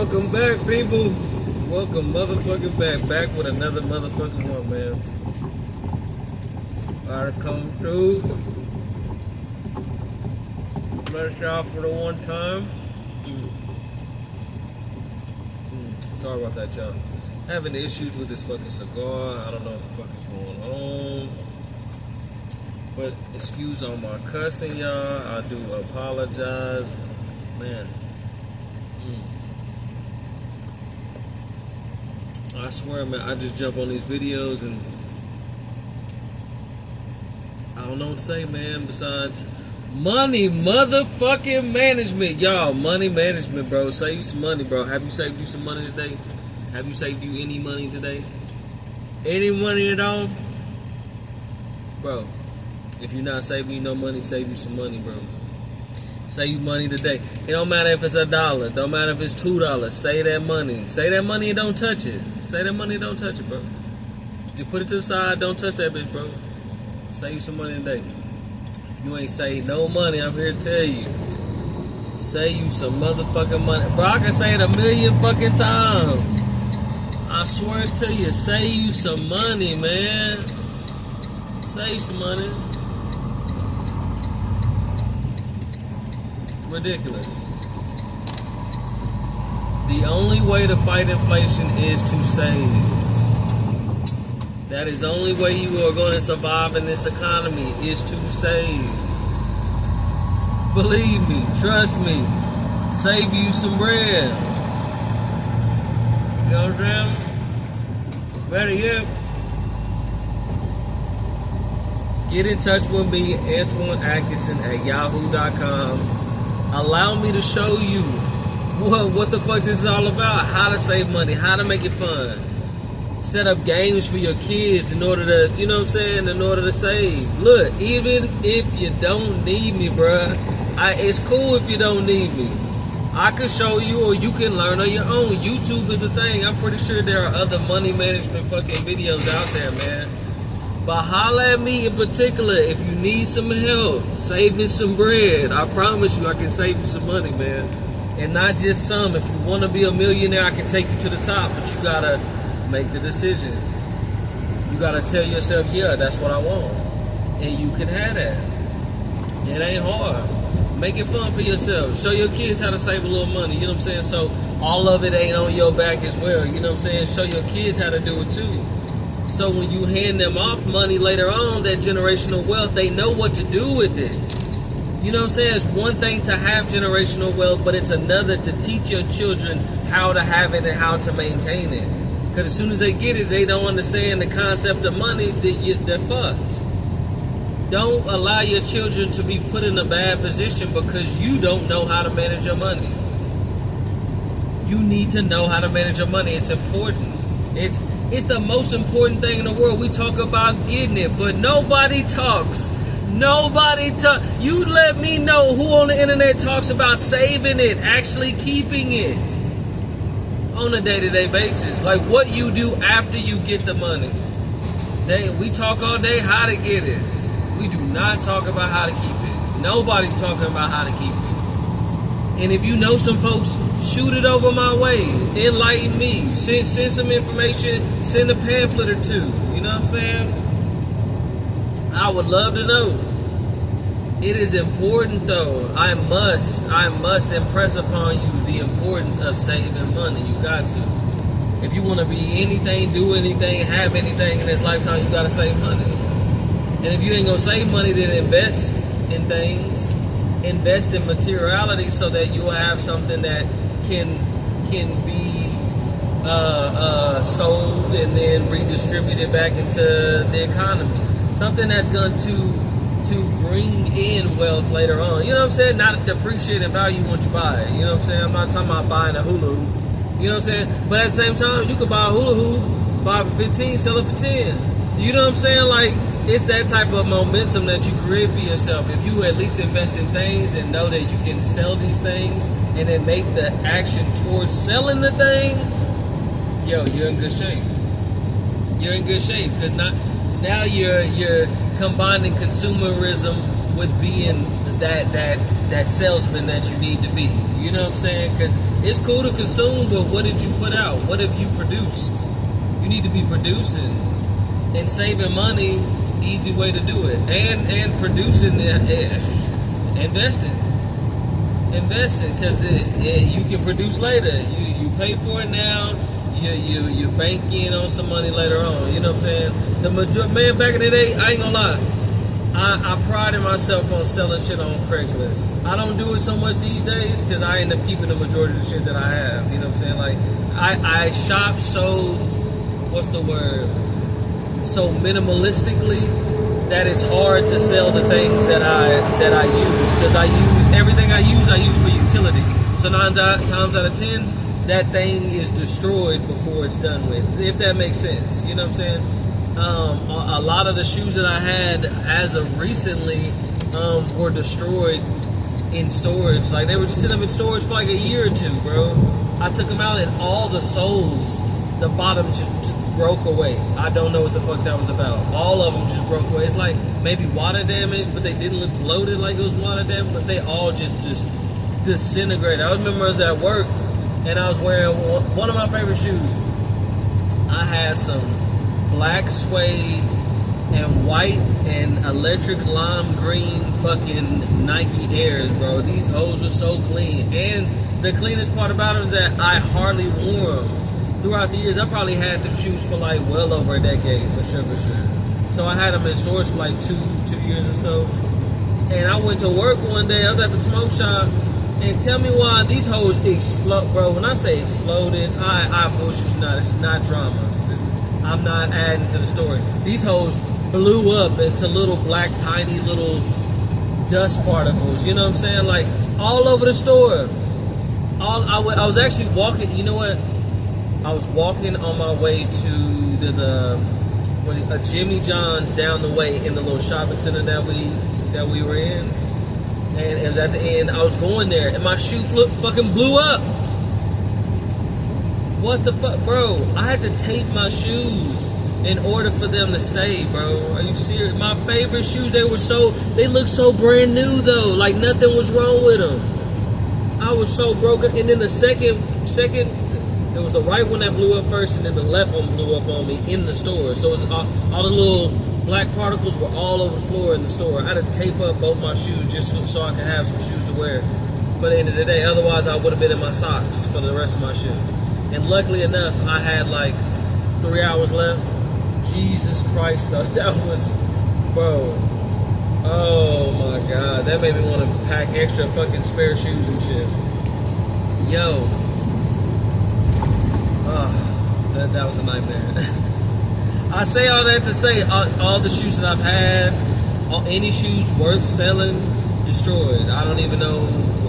Welcome back, people. Welcome motherfucking back with another motherfucking one, man. Gotta come through. Bless y'all for the one time. Sorry about that, y'all. Having issues with this fucking cigar. I don't know what the fuck is going on. But excuse on my cussing, y'all. I do apologize. Man. I swear, man, I just jump on these videos and I don't know what to say, man, besides money motherfucking management. Y'all, money management, bro. Save you some money, bro. Have you saved you some money today? Have you saved you any money today? Any money at all? Bro, if you're not saving you no money, save you some money, bro. Save you money today. It don't matter if it's $1. Don't matter if it's $2. Save that money. Save that money and don't touch it. Save that money and don't touch it, bro. Just put it to the side. Don't touch that bitch, bro. Save you some money today. If you ain't saved no money, I'm here to tell you. Save you some motherfucking money. Bro, I can say it a million fucking times. I swear to you, save you some money, man. Save you some money. Ridiculous. The only way to fight inflation is to save. That is the only way you are going to survive in this economy is to save. Believe me, trust me, save you some bread. You know what I'm saying? Better yet, get in touch with me, Antoine Atkinson at yahoo.com. Allow me to show you what the fuck this is all about. How to save money, how to make it fun. Set up games for your kids in order to, you know what I'm saying, in order to save. Look, even if you don't need me, bruh, it's cool if you don't need me. I can show you or you can learn on your own. YouTube is a thing. I'm pretty sure there are other money management fucking videos out there, man. But holla at me in particular if you need some help saving some bread. I promise you I can save you some money, man. And not just some. If you want to be a millionaire, I can take you to the top. But you got to make the decision. You got to tell yourself, yeah, that's what I want. And you can have that. It ain't hard. Make it fun for yourself. Show your kids how to save a little money. You know what I'm saying? So all of it ain't on your back as well. You know what I'm saying? Show your kids how to do it too. So when you hand them off money later on, that generational wealth, they know what to do with it. You know what I'm saying? It's one thing to have generational wealth, but it's another to teach your children how to have it and how to maintain it. Because as soon as they get it, they don't understand the concept of money, they're fucked. Don't allow your children to be put in a bad position because you don't know how to manage your money. You need to know how to manage your money. It's important. It's the most important thing in the world. We talk about getting it, but nobody talks. You let me know who on the internet talks about saving it, actually keeping it on a day-to-day basis. Like what you do after you get the money. We talk all day how to get it. We do not talk about how to keep it. Nobody's talking about how to keep it. And if you know some folks, shoot it over my way. Enlighten me. Send some information. Send a pamphlet or two. You know what I'm saying? I would love to know. It is important though. I must impress upon you the importance of saving money. You got to. If you want to be anything, do anything, have anything in this lifetime, you got to save money. And if you ain't going to save money, then invest in things. Invest in materiality so that you'll have something that can be sold and then redistributed back into the economy. Something that's going to bring in wealth later on. You know what I'm saying? Not depreciate in value once you buy it. You know what I'm saying? I'm not talking about buying a hula hoop. You know what I'm saying? But at the same time, you could buy a hula hoop, buy it for 15, sell it for 10. You know what I'm saying? Like, it's that type of momentum that you create for yourself. If you at least invest in things and know that you can sell these things and then make the action towards selling the thing, yo, you're in good shape. You're in good shape because now you're combining consumerism with being that salesman that you need to be. You know what I'm saying? Because It's cool to consume, but what did you put out? What have you produced? You need to be producing and saving money. Easy way to do it, and producing, investing, because you can produce later. You pay for it now. You bank in on some money later on. You know what I'm saying? Man, back in the day, I ain't gonna lie. I prided myself on selling shit on Craigslist. I don't do it so much these days because I end up keeping the majority of the shit that I have. You know what I'm saying? Like I shop so, what's the word? So minimalistically that it's hard to sell the things that I use, because I use everything I use for utility. So 9 times out of 10, that thing is destroyed before it's done with, if that makes sense. You know what I'm saying? A lot of the shoes that I had as of recently were destroyed in storage. Like, they were just sitting up in storage for like a year or two, bro. I took them out and all the soles, the bottoms just broke away. I don't know what the fuck that was about. All of them just broke away. It's like maybe water damage, but they didn't look bloated like it was water damage, but they all just disintegrated. I remember I was at work and I was wearing one of my favorite shoes. I had some black suede and white and electric lime green fucking Nike Airs, bro. These hoes are so clean. And the cleanest part about them is that I hardly wore them. Throughout the years, I probably had them shoes for like well over a decade, for sure. So I had them in stores for like two years or so. And I went to work one day, I was at the smoke shop, and tell me why these hoes explode, bro. When I say exploded, I bullshit you not, it's not drama. I'm not adding to the story. These hoes blew up into little black, tiny little dust particles, you know what I'm saying? Like, all over the store. I was actually walking, you know what? I was walking on my way to, there's a Jimmy John's down the way in the little shopping center that we were in, and it was at the end. I was going there, and my shoe fucking blew up. What the fuck, bro? I had to tape my shoes in order for them to stay, bro. Are you serious? My favorite shoes, they looked so brand new though, like nothing was wrong with them. I was so broken, and then the second. It was the right one that blew up first, and then the left one blew up on me in the store. So it was all the little black particles were all over the floor in the store. I had to tape up both my shoes just so I could have some shoes to wear for the end of the day. Otherwise, I would have been in my socks for the rest of my shoe. And luckily enough, I had like 3 hours left. Jesus Christ, though, that was, bro. Oh my God, that made me want to pack extra fucking spare shoes and shit. Yo. That was a nightmare. I say all that to say all the shoes that I've had, any shoes worth selling, destroyed. I don't even know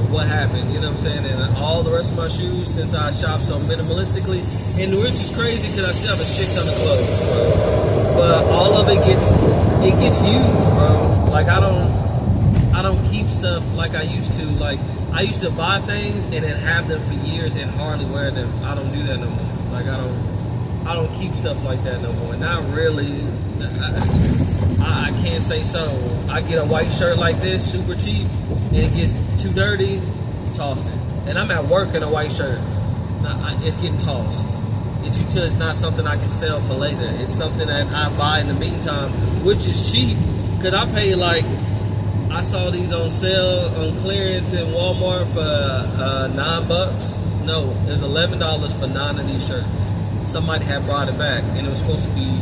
what happened, you know what I'm saying? And all the rest of my shoes, since I shop so minimalistically, and which is crazy because I still have a shit ton of clothes, bro. But all of it gets used, bro. Like I don't keep stuff like I used to. Like I used to buy things and then have them for years and hardly wear them. I don't do that no more. Like I don't keep stuff like that no more. Not really. I can't say so. I get a white shirt like this, super cheap, and it gets too dirty, toss it. And I'm at work in a white shirt. It's getting tossed. It's not something I can sell for later. It's something that I buy in the meantime, which is cheap, because I pay like, I saw these on sale on clearance in Walmart for $9. No, it was $11 for 9 of these shirts. Somebody had brought it back, and it was supposed to be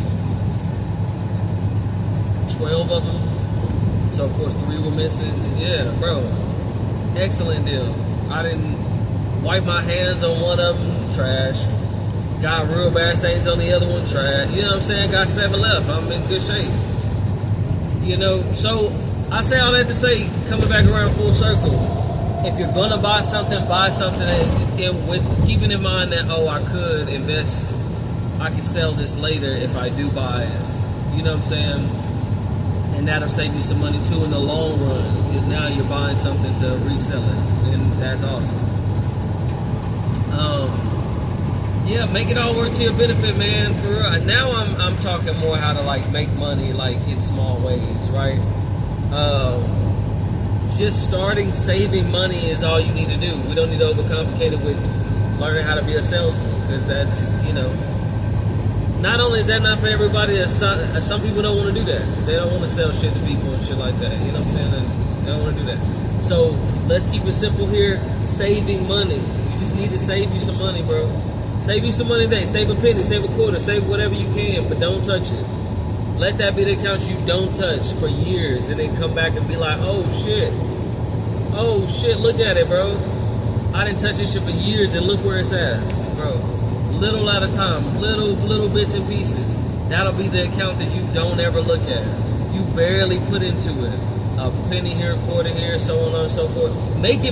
12 of them. So of course 3 were missing. Yeah, bro, excellent deal. I didn't wipe my hands on one of them, trash. Got real bad stains on the other one, trash. You know what I'm saying? Got 7 left. I'm in good shape. You know, so I say all that to say, coming back around full circle, if you're gonna buy something with keeping in mind that, oh, I could invest, I can sell this later if I do buy it. You know what I'm saying? And that'll save you some money too in the long run, because now you're buying something to resell it, and that's awesome. Yeah, make it all work to your benefit, man. For real. Now I'm talking more how to like make money like in small ways, right? Just starting saving money is all you need to do. We don't need to overcomplicate it with learning how to be a salesman, because that's, not only is that not for everybody, some people don't want to do that. They don't want to sell shit to people and shit like that. You know what I'm saying? And they don't want to do that. So let's keep it simple here. Saving money. You just need to save you some money, bro. Save you some money today. Save a penny, save a quarter, save whatever you can, but don't touch it. Let that be the account you don't touch for years, and then come back and be like, oh shit, look at it, bro. I didn't touch this shit for years, and look where it's at, bro. Little at a time, little bits and pieces. That'll be the account that you don't ever look at. You barely put into it. A penny here, a quarter here, so on and so forth.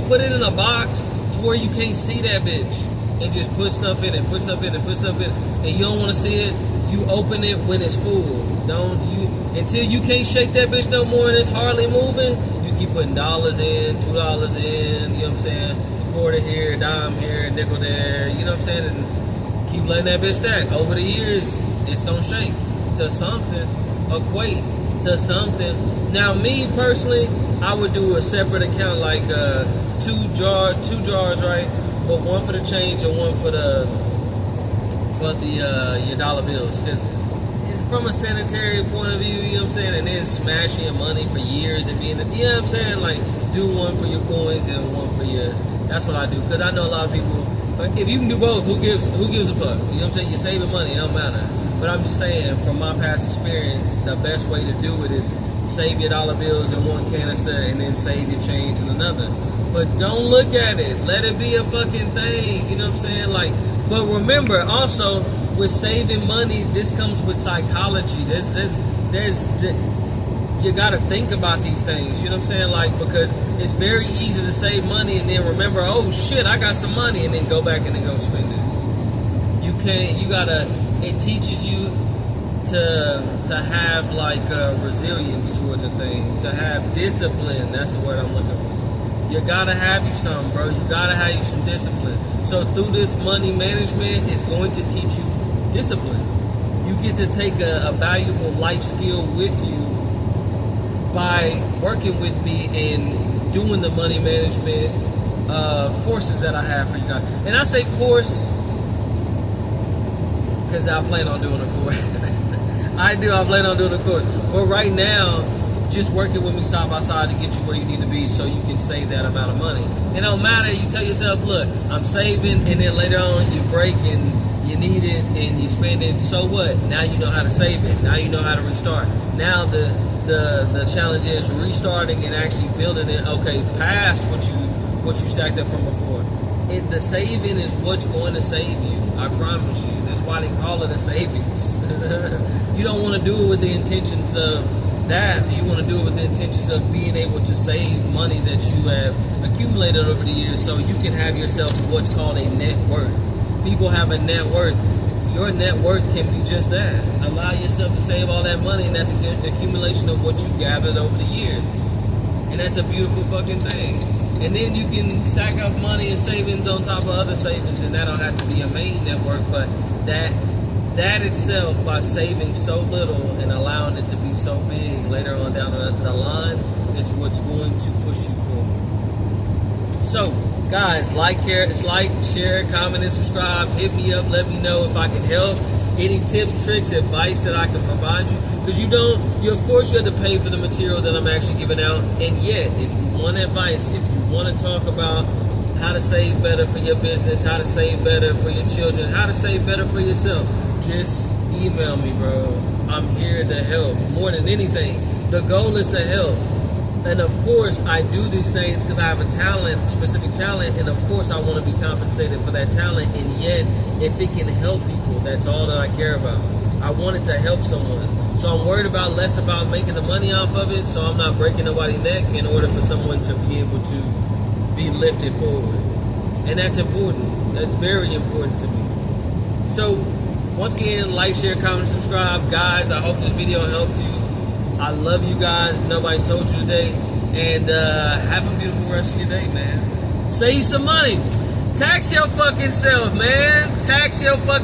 Put it in a box to where you can't see that bitch, and just put stuff in it, and you don't want to see it. You open it when it's full. Until you can't shake that bitch no more and it's hardly moving. You keep putting dollars in, $2 in. You know what I'm saying? Quarter here, dime here, nickel there. You know what I'm saying? And keep letting that bitch stack. Over the years, it's gonna shake to something, equate to something. Now, me personally, I would do a separate account, like two jars, right? But one for the change and one for your dollar bills, because it's from a sanitary point of view. You know what I'm saying? And then smashing your money for years and being, you know what I'm saying? Like, do one for your coins and one for your. That's what I do, because I know a lot of people. If you can do both, who gives a fuck? You know what I'm saying? You're saving money, it don't matter. But I'm just saying, from my past experience, the best way to do it is save your dollar bills in one canister and then save your change in another. But don't look at it. Let it be a fucking thing. You know what I'm saying? Like, but remember, also, with saving money, this comes with psychology. You gotta think about these things. You know what I'm saying? Like, because it's very easy to save money and then remember, oh shit, I got some money, and then go back and then go spend it. You can't. You gotta. It teaches you to have like resilience towards a thing, to have discipline. That's the word I'm looking for. You gotta have you some, bro. You gotta have you some discipline. So through this money management, it's going to teach you discipline. You get to take a valuable life skill with you by working with me and doing the money management courses that I have for you guys. And I say course because I plan on doing a course. I plan on doing a course. But right now, just working with me side by side to get you where you need to be so you can save that amount of money. It don't matter. You tell yourself, look, I'm saving, and then later on you break and you need it and you spend it. So what? Now you know how to save it. Now you know how to restart. Now the challenge is restarting and actually building it, okay, past what you stacked up from before. The saving is what's going to save you. I promise you. That's why they call it a savings. You don't want to do it with the intentions of that. You want to do it with the intentions of being able to save money that you have accumulated over the years, so you can have yourself what's called a net worth. People have a net worth. Your net worth can be just that. Allow yourself to save all that money, and that's an accumulation of what you gathered over the years. And that's a beautiful fucking thing. And then you can stack up money and savings on top of other savings, and that don't have to be a main network, but that itself, by saving so little and allowing it to be so big later on down the line, is what's going to push you forward. So, guys, share, comment, and subscribe. Hit me up. Let me know if I can help. Any tips, tricks, advice that I can provide you. Because of course you have to pay for the material that I'm actually giving out. And yet, if you want advice, if you want to talk about how to save better for your business, how to save better for your children, how to save better for yourself, just email me, bro. I'm here to help. More than anything, the goal is to help. And of course, I do these things because I have a talent, specific talent, and of course I want to be compensated for that talent. And yet, if it can help people, that's all that I care about. I want it to help someone. So I'm worried less about making the money off of it, so I'm not breaking nobody's neck in order for someone to be able to be lifted forward. And that's important. That's very important to me. So, once again, like, share, comment, subscribe. Guys, I hope this video helped you. I love you guys, if nobody's told you today. And have a beautiful rest of your day, man. Save some money. Tax your fucking self, man. Tax your fucking